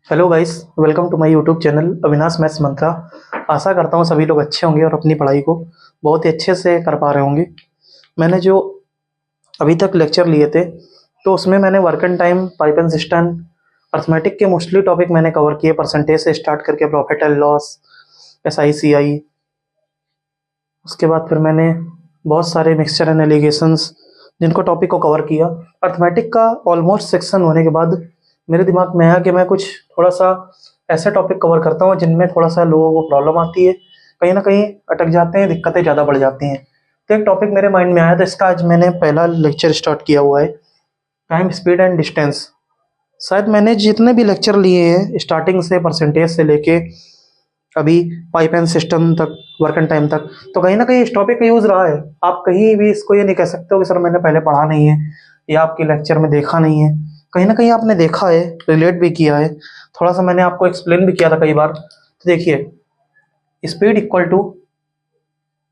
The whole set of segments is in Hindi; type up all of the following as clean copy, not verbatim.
Hello guys, welcome to my YouTube channel Avinash maths Mantra. आशा करता हूँ सभी लोग अच्छे होंगे और अपनी पढ़ाई को बहुत ही अच्छे से कर पा रहे होंगे। मैंने जो अभी तक लेक्चर लिए थे तो उसमें मैंने work and time, pipe and system, arithmetic के मोस्टली टॉपिक मैंने कवर किए, परसेंटेज से स्टार्ट करके profit and loss, SI CI। उसके बाद फिर मैंने बहुत सारे मिक्सचर एंड एलिगेशंस जिनको टॉपिक को कवर किया। अर्थमेटिक का ऑलमोस्ट सेक्शन होने के बाद मेरे दिमाग में आया कि मैं कुछ थोड़ा सा ऐसे टॉपिक कवर करता हूँ जिनमें थोड़ा सा लोगों को प्रॉब्लम आती है, कहीं ना कहीं अटक जाते हैं, दिक्कतें ज़्यादा बढ़ जाती हैं। तो एक टॉपिक मेरे माइंड में आया, तो इसका आज मैंने पहला लेक्चर स्टार्ट किया हुआ है, टाइम, स्पीड एंड डिस्टेंस। शायद मैंने जितने भी लेक्चर लिए हैं स्टार्टिंग से, परसेंटेज से लेके अभी पाइप एंड सिस्टम तक, वर्क एंड टाइम तक, तो कहीं ना कहीं इस टॉपिक का यूज़ रहा है। आप कहीं भी इसको ये नहीं कह सकते हो कि सर मैंने पहले पढ़ा नहीं है या आपके लेक्चर में देखा नहीं है। कहीं ना कहीं आपने देखा है, रिलेट भी किया है, थोड़ा सा मैंने आपको एक्सप्लेन भी किया था कई बार। तो देखिए, speed equal to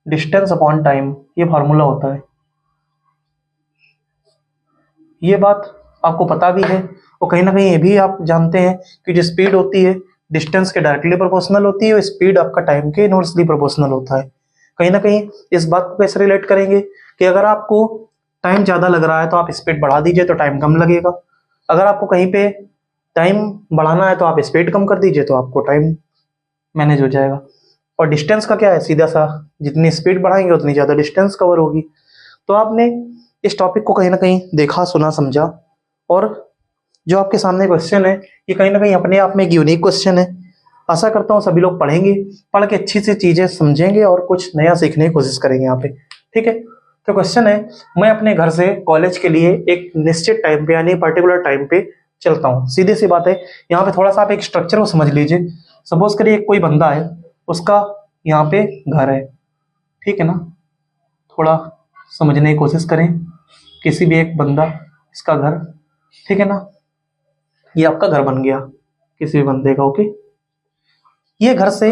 distance upon time, ये फार्मूला होता है। ये बात आपको पता भी है और कहीं ना कहीं ये भी आप जानते हैं कि जो स्पीड होती है डिस्टेंस के डायरेक्टली प्रोपोर्शनल होती है और स्पीड आपका टाइम के इनवर्सली प्रोपोर्शनल होता है। कहीं ना कहीं इस बात को कैसे रिलेट करेंगे कि अगर आपको टाइम ज़्यादा लग रहा है तो आप स्पीड बढ़ा दीजिए तो टाइम कम लगेगा। अगर आपको कहीं पे टाइम बढ़ाना है तो आप स्पीड कम कर दीजिए तो आपको टाइम मैनेज हो जाएगा। और डिस्टेंस का क्या है, सीधा सा, जितनी स्पीड बढ़ाएंगे उतनी ज़्यादा डिस्टेंस कवर होगी। तो आपने इस टॉपिक को कहीं ना कहीं देखा, सुना, समझा, और जो आपके सामने क्वेश्चन है ये कहीं ना कहीं अपने आप में एक यूनिक क्वेश्चन है। आशा करता हूँ सभी लोग पढ़ेंगे, पढ़ के अच्छी सी चीज़ें समझेंगे और कुछ नया सीखने की कोशिश करेंगे यहाँ पे। ठीक है, तो क्वेश्चन है, मैं अपने घर से कॉलेज के लिए एक निश्चित टाइम पे यानी पर्टिकुलर टाइम पे चलता हूँ। सीधी सी बात है, यहाँ पे थोड़ा सा आप एक स्ट्रक्चर को समझ लीजिए। सपोज करिए कोई बंदा है, उसका यहाँ पे घर है, ठीक है ना। थोड़ा समझने की कोशिश करें, किसी भी एक बंदा, इसका घर, ठीक है ना, ये आपका घर बन गया किसी भी बंदे का। ओके, ये घर से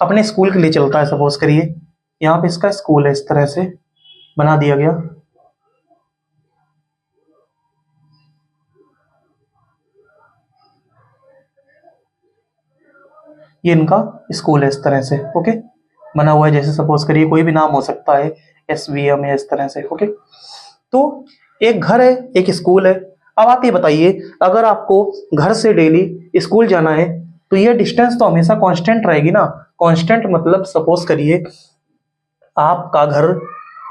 अपने स्कूल के लिए चलता है। सपोज करिए यहाँ पे इसका स्कूल है, इस तरह से बना दिया गया। ये इनका स्कूल है, इस तरह से ओके बना हुआ है। जैसे सपोज करिए कोई भी नाम हो सकता है, SVM या इस तरह से। ओके, तो एक घर है, एक स्कूल है। अब आप ये बताइए, अगर आपको घर से डेली स्कूल जाना है तो ये डिस्टेंस तो हमेशा कांस्टेंट रहेगी ना। कांस्टेंट मतलब सपोज करिए आपका घर,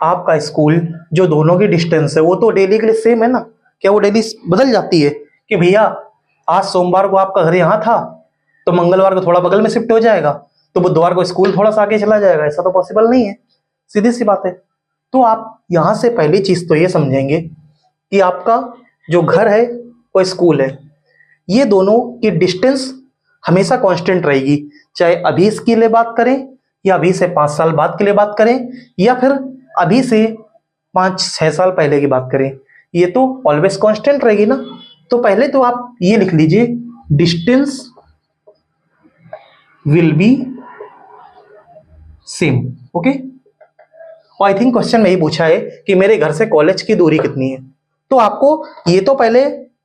आपका स्कूल, जो दोनों की डिस्टेंस है वो तो डेली के लिए सेम है ना। क्या वो डेली बदल जाती है कि भैया आज सोमवार को आपका घर यहाँ था तो मंगलवार को थोड़ा बगल में शिफ्ट हो जाएगा, तो बुधवार को स्कूल थोड़ा सा आगे चला जाएगा? ऐसा तो पॉसिबल नहीं है, सीधी सी बात है। तो आप यहां से पहली चीज तो ये समझेंगे कि आपका जो घर है वो स्कूल है, ये दोनों की डिस्टेंस हमेशा कांस्टेंट रहेगी। चाहे अभी इसके लिए बात करें या अभी से 5 साल बाद के लिए बात करें या फिर अभी से 5-6 साल पहले की बात करें, ये तो ऑलवेज कांस्टेंट रहेगी ना। तो पहले तो आप ये लिख लीजिए, distance will be same. Okay, I think question में ही पूछा है कि मेरे घर से कॉलेज की दूरी कितनी है। तो आपको ये तो पहले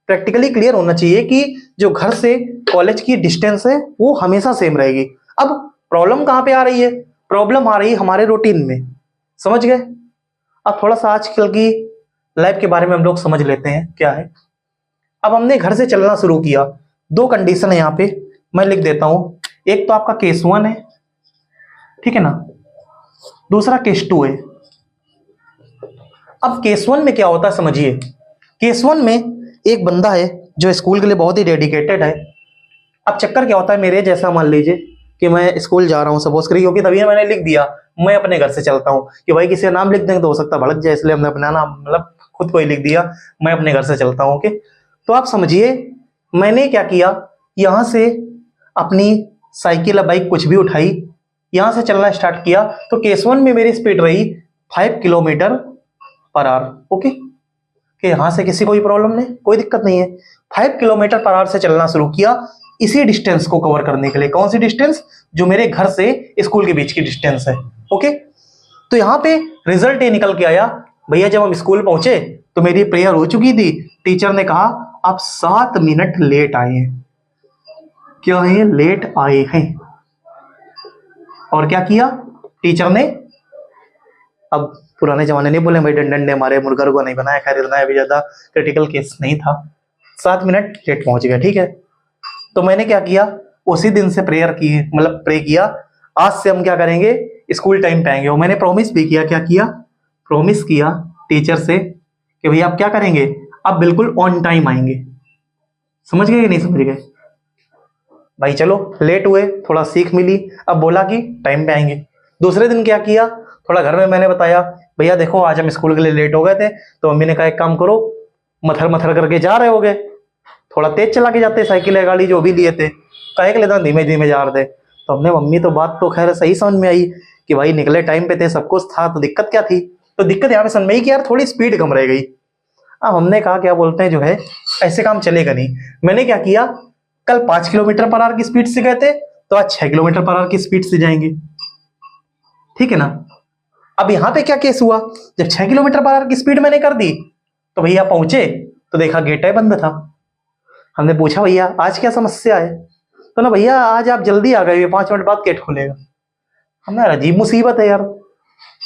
प्रैक्टिकली क्लियर होना चाहिए कि जो घर से कॉलेज की डिस्टेंस है वो हमेशा सेम रहेगी। अब प्रॉब्लम कहाँ पे आ रही है? प्रॉब्लम आ रही है हमारे रूटीन में, समझ गए। अब थोड़ा सा आजकल की लाइफ के बारे में हम लोग समझ लेते हैं क्या है। अब हमने घर से चलना शुरू किया, दो कंडीशन है यहाँ पे, मैं लिख देता हूं। एक तो आपका केस 1 है, ठीक है ना, दूसरा केस 2 है। अब केस 1 में क्या होता है समझिए। केस 1 में एक बंदा है जो स्कूल के लिए बहुत ही डेडिकेटेड है। अब चक्कर क्या होता है, मेरे जैसा मान लीजिए कि मैं स्कूल जा रहा हूँ, सपोज करिए, क्योंकि तभी मैंने लिख दिया मैं अपने घर से चलता हूँ, कि भाई किसी का नाम लिख देंगे तो हो सकता है भड़क जाए, इसलिए हमने अपना नाम मतलब खुद को ही लिख दिया, मैं अपने घर से चलता हूँ। ओके, तो आप समझिए मैंने क्या किया, यहां से अपनी साइकिल या बाइक कुछ भी उठाई, यहां से चलना स्टार्ट किया। तो केस 1 में मेरी स्पीड रही 5 किलोमीटर पर आवर। ओके, कि यहां से किसी को कोई प्रॉब्लम नहीं, कोई दिक्कत नहीं है। 5 किलोमीटर पर आवर से चलना शुरू किया इसी डिस्टेंस को कवर करने के लिए। कौन सी डिस्टेंस? जो मेरे घर से स्कूल के बीच की डिस्टेंस है। ओके, तो यहां पे रिजल्ट ये निकल के आया, भैया जब हम स्कूल पहुंचे तो मेरी प्रेयर हो चुकी थी, टीचर ने कहा आप 7 मिनट लेट आए हैं। क्या है, लेट आए हैं। और क्या किया टीचर ने, अब पुराने जमाने नहीं बोले भाई डंडे मारे मुर्गा रुगा नहीं बनाया, खैर इतना भी ज्यादा क्रिटिकल केस नहीं था, 7 मिनट लेट पहुंच गया, ठीक है। तो मैंने क्या किया, उसी दिन से प्रेयर की, मतलब प्रे किया, आज से हम क्या करेंगे, स्कूल टाइम पे आएंगे। और मैंने प्रॉमिस भी किया, क्या किया, प्रॉमिस किया टीचर से कि भैया आप क्या करेंगे, आप बिल्कुल ऑन टाइम आएंगे। समझ गए कि नहीं समझ गए भाई। चलो लेट हुए, थोड़ा सीख मिली, अब बोला कि टाइम पे आएंगे। दूसरे दिन क्या किया, थोड़ा घर में मैंने बताया, भैया देखो आज हम स्कूल के लिए लेट हो गए थे, तो मम्मी ने कहा एक काम करो, मथर मथर करके जा रहे होगे, थोड़ा तेज चला के जाते, साइकिल या गाड़ी जो भी लिए थे, कहे के लेता धीमे धीमे जा रहे थे। तो हमने, मम्मी तो बात तो खैर सही समझ में आई कि भाई निकले टाइम पे थे, सब कुछ था, तो दिक्कत क्या थी। तो दिक्कत यहाँ पे समझ में आई कि यार थोड़ी स्पीड कम रह गई। अब हमने कहा क्या बोलते हैं जो है, ऐसे काम चलेगा नहीं। मैंने क्या किया, कल 5 किलोमीटर पर आवर की स्पीड से गए थे, तो आज 6 किलोमीटर पर आवर की स्पीड से जाएंगे, ठीक है ना। अब यहाँ पे क्या केस हुआ, जब 6 किलोमीटर पर आवर की स्पीड मैंने कर दी, तो भैया पहुंचे तो देखा गेट बंद था। हमने पूछा भैया आज क्या समस्या है, तो ना भैया आज आप जल्दी आ गए, 5 मिनट बाद गेट खुलेगा। हमने, अजीब मुसीबत है यार,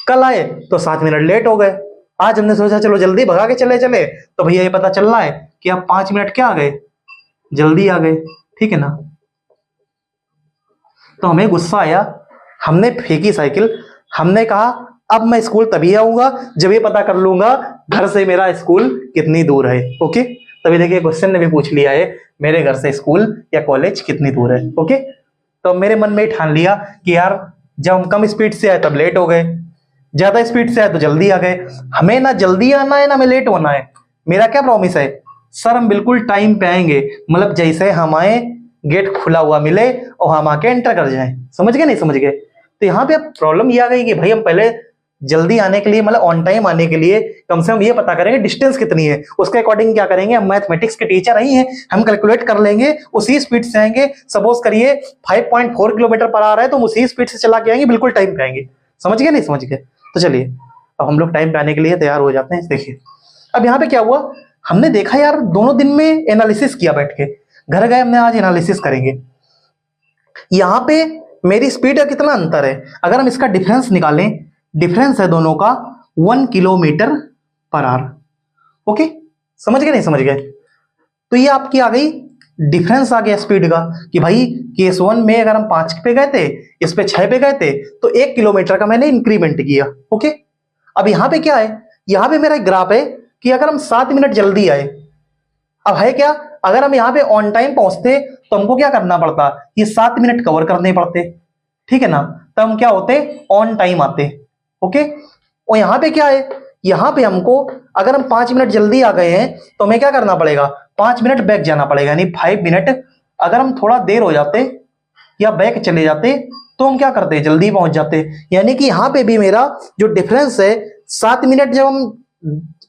कल आए तो 7 मिनट लेट हो गए, आज हमने सोचा चलो जल्दी भगा के चले चले, तो भैया ये पता चल रहा है कि आप 5 मिनट क्या आ गए, जल्दी आ गए, ठीक है ना। तो हमें गुस्सा आया, हमने फेंकी साइकिल, हमने कहा अब मैं स्कूल तभी आऊंगा जब ये पता कर लूंगा घर से मेरा स्कूल कितनी दूर है, ओके। तभी देखिए क्वेश्चन ने भी पूछ लिया है, मेरे घर से स्कूल या कॉलेज कितनी दूर है, ओके। तो मेरे मन में ही ठान लिया कि यार जब हम कम स्पीड से आए तब लेट हो गए, ज्यादा स्पीड से आए तो जल्दी आ गए। हमें ना जल्दी आना है ना हमें लेट होना है। मेरा क्या प्रॉमिस है सर, हम बिल्कुल टाइम पे आएंगे, मतलब जैसे हम आए गेट खुला हुआ मिले और हम आके एंटर कर जाएं। समझ गए नहीं समझ गए। तो यहाँ पे अब प्रॉब्लम ये आ गई कि भाई हम पहले जल्दी आने के लिए, मतलब ऑन टाइम आने के लिए कम से कम ये पता करेंगे डिस्टेंस कितनी है, उसके अकॉर्डिंग क्या करेंगे, हम मैथमेटिक्स के टीचर ही हैं, हम कैलकुलेट कर लेंगे, उसी स्पीड से आएंगे। सपोज करिए 5.4 किलोमीटर पर आ रहा है तो हम उसी स्पीड से चला के आएंगे, बिल्कुल टाइम पे आएंगे। समझ गए नहीं समझ गए। तो चलिए अब हम लोग टाइम पे आने के लिए तैयार हो जाते हैं। देखिए अब यहाँ पे क्या हुआ, हमने देखा यार दोनों दिन में एनालिसिस किया बैठ के, घर गए हमने आज एनालिसिस करेंगे। यहाँ पे मेरी स्पीड का कितना अंतर है, अगर हम इसका डिफरेंस निकालें, डिफरेंस है दोनों का 1 किलोमीटर पर आवर, ओके। समझ गए नहीं समझ गए। तो ये आपकी आ गई डिफरेंस आ गया स्पीड का, कि भाई केस 1 में अगर हम 5 पे गए थे, इस पे 6 पे गए थे, तो 1 किलोमीटर का मैंने इंक्रीमेंट किया, ओके। अब यहाँ पे क्या है, यहाँ पे मेरा एक ग्राफ है कि अगर हम 7 मिनट जल्दी आए, अब है क्या, अगर हम यहाँ पे ऑन टाइम पहुंचते तो हमको क्या करना पड़ता, ये 7 मिनट कवर करने पड़ते, ठीक है ना। तब हम क्या होते, ऑन टाइम आते, ओके। और यहाँ पे क्या है, यहाँ पे हमको अगर हम 5 मिनट जल्दी आ गए हैं तो हमें क्या करना पड़ेगा, 5 मिनट बैक जाना पड़ेगा, यानी 5 मिनट। अगर हम थोड़ा देर हो जाते या बैक चले जाते तो हम क्या करते, जल्दी पहुंच जाते। यानी कि यहाँ पे भी मेरा जो डिफरेंस है 7 मिनट, जब हम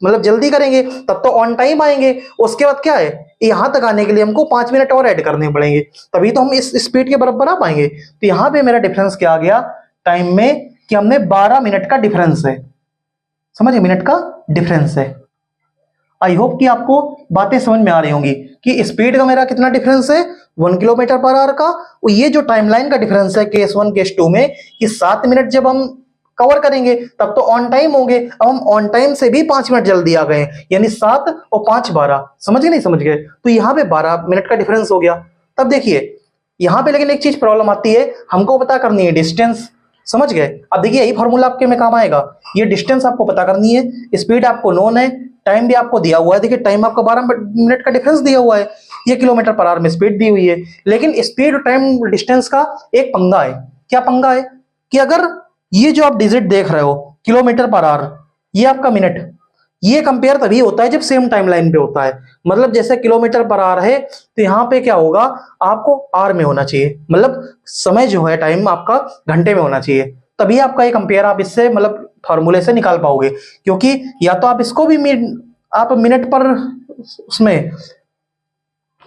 मतलब जल्दी करेंगे तब तो ऑन टाइम आएंगे, उसके बाद क्या है, यहां तक आने के लिए हमको 5 मिनट और ऐड करने पड़ेंगे, तभी तो हम इस स्पीड के बराबर आ पाएंगे। तो यहाँ पे मेरा डिफरेंस क्या आ गया टाइम में, कि हमने 12 मिनट का डिफरेंस है, समझिए मिनट का डिफरेंस है। आई होप कि आपको बातें समझ में आ रही होंगी कि स्पीड का मेरा कितना डिफरेंस है, 1 किलोमीटर पर आवर का। और ये जो टाइमलाइन का डिफरेंस है केस 1 केस 2 में, कि 7 मिनट जब हम कवर करेंगे तब तो ऑन टाइम होंगे। अब हम ऑन टाइम से भी 5 मिनट जल्दी आ गए, यानी 7 और 5 12। समझ गए नहीं समझ गए। तो यहाँ पे 12 मिनट का डिफरेंस हो गया। तब देखिए यहाँ पे लेकिन एक चीज प्रॉब्लम आती है, हमको पता करनी है डिस्टेंस। समझ गए। अब देखिए यही फॉर्मूला आपके में काम आएगा, ये डिस्टेंस आपको पता करनी है, स्पीड आपको नोन है, टाइम भी आपको दिया हुआ है। देखिए टाइम आपका 12 मिनट का डिफरेंस दिया हुआ है, ये किलोमीटर पर आवर में स्पीड दी हुई है। लेकिन स्पीड और टाइम डिस्टेंस का एक पंगा है। क्या पंगा है, कि अगर ये जो आप डिजिट देख रहे हो किलोमीटर पर आवर, ये आपका मिनट, ये कंपेयर तभी होता है जब सेम टाइमलाइन पे होता है। मतलब जैसे किलोमीटर पर आवर है तो यहाँ पे क्या होगा, आपको आर में होना चाहिए, मतलब समय जो है टाइम आपका घंटे में होना चाहिए, तभी आपका ये कंपेयर आप इससे मतलब फॉर्मूले से निकाल पाओगे। क्योंकि या तो आप इसको भी आप मिनट पर उसमें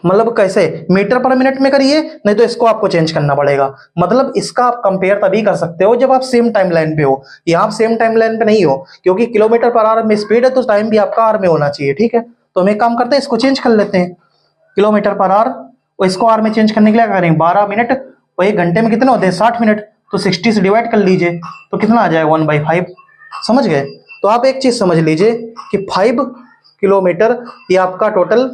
मतलब कैसे मीटर पर मिनट में करिए, नहीं तो इसको आपको चेंज करना पड़ेगा। मतलब इसका आप कंपेयर तभी कर सकते हो जब आप सेम टाइमलाइन पे हो। यहाँ आप सेम टाइमलाइन पे नहीं हो, क्योंकि किलोमीटर पर आवर में स्पीड है तो टाइम भी आपका आवर में होना चाहिए, ठीक है। तो हम एक काम करते हैं, इसको चेंज कर लेते हैं, किलोमीटर पर आवर और इसको आर में चेंज करने के लिए क्या करेंगे, 12 मिनट और 1 घंटे में कितने होते हैं, 60 मिनट, तो 60 से डिवाइड कर लीजिए तो कितना आ जाएगा, 1/5। समझ गए। तो आप एक चीज समझ लीजिए कि 5 किलोमीटर ये आपका टोटल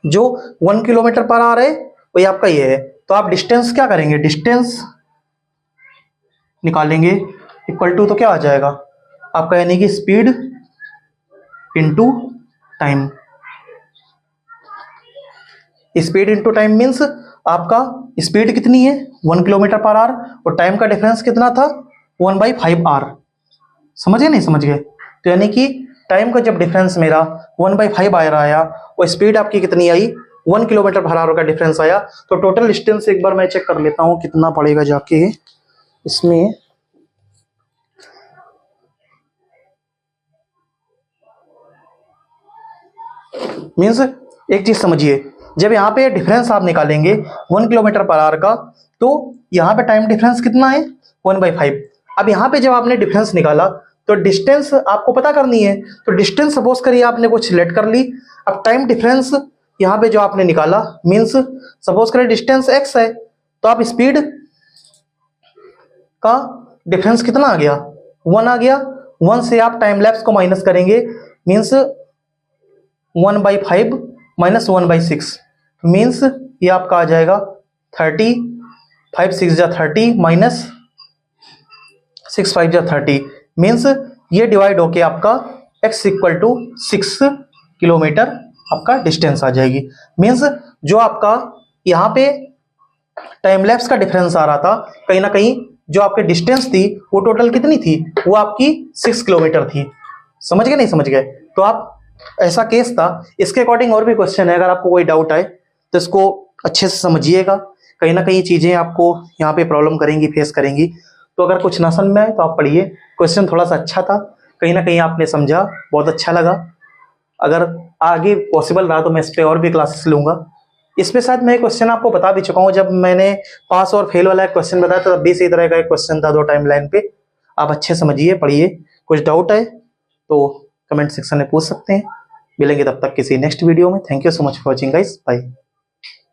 जो 1 किलोमीटर पर आ रहे वो ये आपका ये है। तो आप डिस्टेंस क्या करेंगे, डिस्टेंस निकालेंगे इक्वल टू, तो क्या आ जाएगा आपका, यानी कि speed into time. Speed into time means आपका स्पीड कितनी है 1 किलोमीटर पर आवर और टाइम का डिफरेंस कितना था 1/5 आर। समझ गए नहीं समझ गए। तो यानी कि टाइम का जब डिफरेंस मेरा 1/5 आया और स्पीड आपकी कितनी आई 1 किलोमीटर पर आवर का डिफरेंस आया, तो टोटल डिस्टेंस एक बार मैं चेक कर लेता हूं कितना पड़ेगा जाके इसमें। मीन्स एक चीज समझिए, जब यहाँ पे डिफरेंस आप निकालेंगे 1 किलोमीटर पर आवर का, तो यहाँ पे टाइम डिफरेंस कितना है 1/5। अब यहाँ पे जब आपने डिफरेंस निकाला तो डिस्टेंस आपको पता करनी है, तो डिस्टेंस सपोज करिए आपने कुछ सिलेक्ट कर ली। अब टाइम डिफरेंस यहाँ पे जो आपने निकाला मीन्स सपोज करिए डिस्टेंस x है, तो आप स्पीड का डिफरेंस कितना आ गया 1 आ गया। 1 से आप टाइम लैप्स को माइनस करेंगे मीन्स 1/5 माइनस 1/6 मीन्स ये आपका आ जाएगा 30, 5 6 जा 30 माइनस 6 5 जा 30 मीन्स ये डिवाइड होके आपका x इक्वल टू 6 किलोमीटर आपका डिस्टेंस आ जाएगी। मीन्स जो आपका यहाँ पे टाइम लैप्स का डिफरेंस आ रहा था, कहीं ना कहीं जो आपकी डिस्टेंस थी वो टोटल कितनी थी, वो आपकी 6 किलोमीटर थी। समझ गए नहीं समझ गए। तो आप ऐसा केस था। इसके अकॉर्डिंग और भी क्वेश्चन है, अगर आपको कोई डाउट आए तो इसको अच्छे से समझिएगा, कहीं ना कहीं चीजें आपको यहाँ पे प्रॉब्लम करेंगी, फेस करेंगी। तो अगर कुछ ना समझ में आए तो आप पढ़िए। क्वेश्चन थोड़ा सा अच्छा था, कहीं ना कहीं आपने समझा, बहुत अच्छा लगा। अगर आगे पॉसिबल रहा तो मैं इस पर और भी क्लासेस लूंगा। इसमें शायद मैं क्वेश्चन आपको बता भी चुका हूँ, जब मैंने पास और फेल वाला क्वेश्चन बताया तब भी इसी तरह का एक क्वेश्चन था 2 टाइमलाइन पे। आप अच्छे समझिए, पढ़िए। कुछ डाउट है तो कमेंट सेक्शन में पूछ सकते हैं। मिलेंगे तब तक किसी नेक्स्ट वीडियो में। Thank you so much for watching guys, bye.